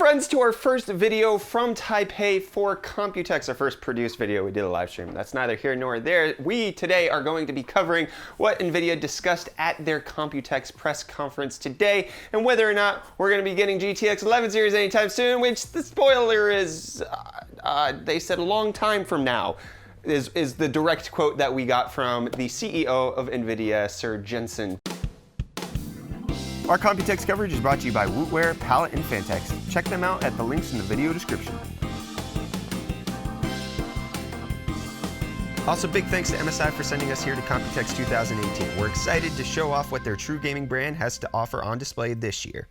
friends, to our first video from Taipei for Computex, our first produced video. We did a live stream. That's neither here nor there. We today are going to be covering what Nvidia discussed at their Computex press conference today and whether or not we're going to be getting GTX 11 series anytime soon, which the spoiler is, they said a long time from now. Is the direct quote that we got from the CEO of Nvidia, Sir Jensen. Our Computex coverage is brought to you by Wootware, Palette, and Fantex. Check them out at the links in the video description. Also, big thanks to MSI for sending us here to Computex 2018. We're excited to show off what their true gaming brand has to offer on display this year.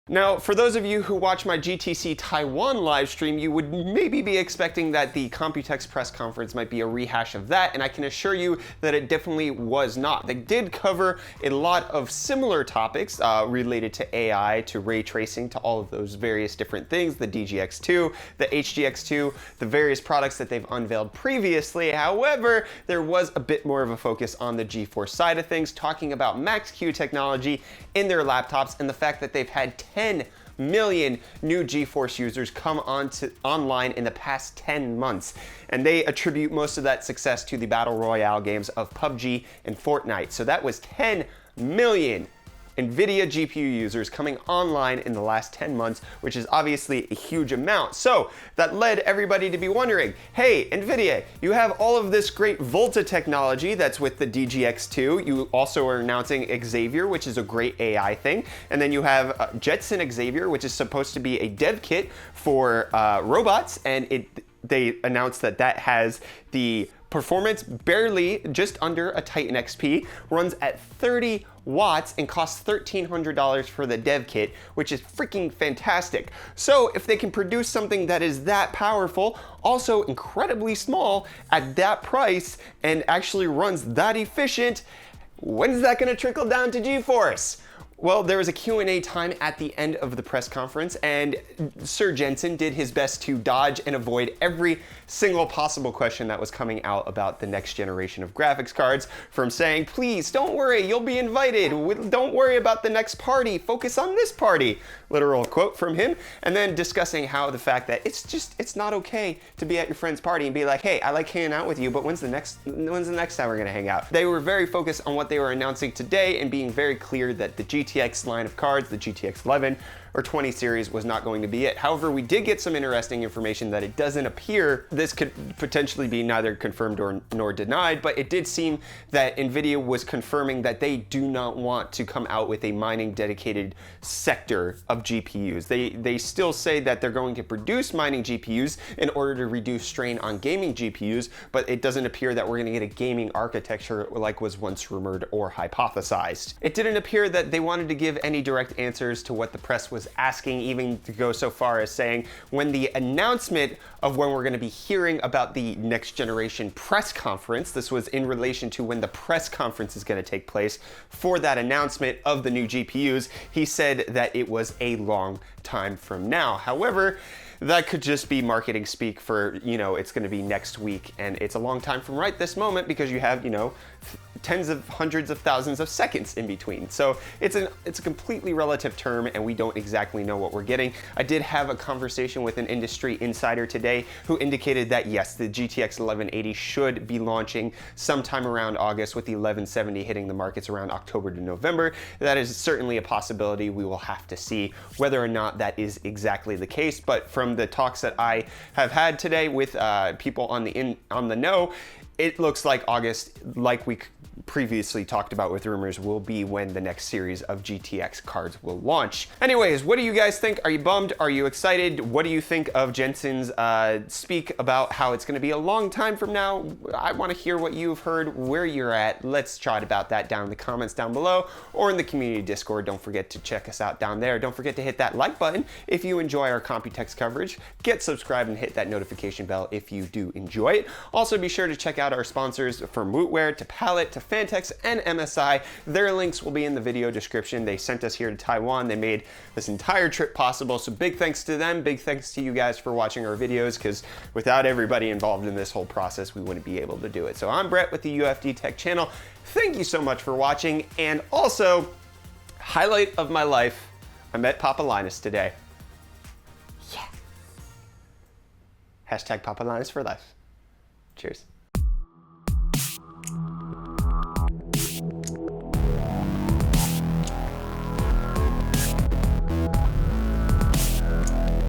Now, for those of you who watch my GTC Taiwan live stream, you would maybe be expecting that the Computex press conference might be a rehash of that, and I can assure you that it definitely was not. They did cover a lot of similar topics related to AI, to ray tracing, to all of those various different things, the DGX2, the HGX2, the various products that they've unveiled previously. However, there was a bit more of a focus on the GeForce side of things, talking about Max-Q technology in their laptops and the fact that they've had 10 million new GeForce users come online in the past 10 months. And they attribute most of that success to the Battle Royale games of PUBG and Fortnite. So that was 10 million Nvidia GPU users coming online in the last 10 months, which is obviously a huge amount. So that led everybody to be wondering, hey, Nvidia, you have all of this great Volta technology that's with the DGX2. You also are announcing Xavier, which is a great AI thing. And then you have Jetson Xavier, which is supposed to be a dev kit for robots. And they announced that that has the performance barely just under a Titan XP, runs at 30 watts and costs $1,300 for the dev kit, which is freaking fantastic. So if they can produce something that is that powerful, also incredibly small at that price, and actually runs that efficient, when's that going to trickle down to GeForce? Well, there was a Q&A time at the end of the press conference, and Sir Jensen did his best to dodge and avoid every single possible question that was coming out about the next generation of graphics cards, from saying, please, don't worry, you'll be invited. Don't worry about the next party. Focus on this party. Literal quote from him. And then discussing how the fact that it's not okay to be at your friend's party and be like, hey, I like hanging out with you, but when's the next time we're gonna hang out? They were very focused on what they were announcing today and being very clear that the GTX line of cards, the GTX 11 or 20 series, was not going to be it. However, we did get some interesting information that it doesn't appear this could potentially be neither confirmed nor denied, but it did seem that Nvidia was confirming that they do not want to come out with a mining dedicated sector of GPUs. They still say that they're going to produce mining GPUs in order to reduce strain on gaming GPUs, but it doesn't appear that we're going to get a gaming architecture like was once rumored or hypothesized. It didn't appear that they wanted to give any direct answers to what the press was asking, even to go so far as saying when the announcement of when we're going to be hearing about the next generation press conference, this was in relation to when the press conference is going to take place for that announcement of the new GPUs, he said that it was a long time from now. However, that could just be marketing speak for, it's going to be next week, and it's a long time from right this moment because you have, tens of hundreds of thousands of seconds in between. So it's a completely relative term, and we don't exactly know what we're getting. I did have a conversation with an industry insider today who indicated that yes, the GTX 1180 should be launching sometime around August, with the 1170 hitting the markets around October to November. That is certainly a possibility. We will have to see whether or not that is exactly the case. But from the talks that I have had today with people on the know, it looks like August, like we previously talked about with rumors, will be when the next series of GTX cards will launch. Anyways, what do you guys think? Are you bummed? Are you excited? What do you think of Jensen's speak about how it's going to be a long time from now? I want to hear what you've heard, where you're at. Let's chat about that down in the comments down below or in the community Discord. Don't forget to check us out down there. Don't forget to hit that like button if you enjoy our Computex coverage. Get subscribed and hit that notification bell if you do enjoy it. Also, be sure to check out our sponsors from Wootware to Palette to Fantex and MSI. Their links will be in the video description. They sent us here to Taiwan. They made this entire trip possible. So big thanks to them. Big thanks to you guys for watching our videos, because without everybody involved in this whole process, we wouldn't be able to do it. So I'm Brett with the UFD Tech channel. Thank you so much for watching. And also, highlight of my life, I met Papa Linus today. Yeah. Hashtag Papa Linus for life. Cheers.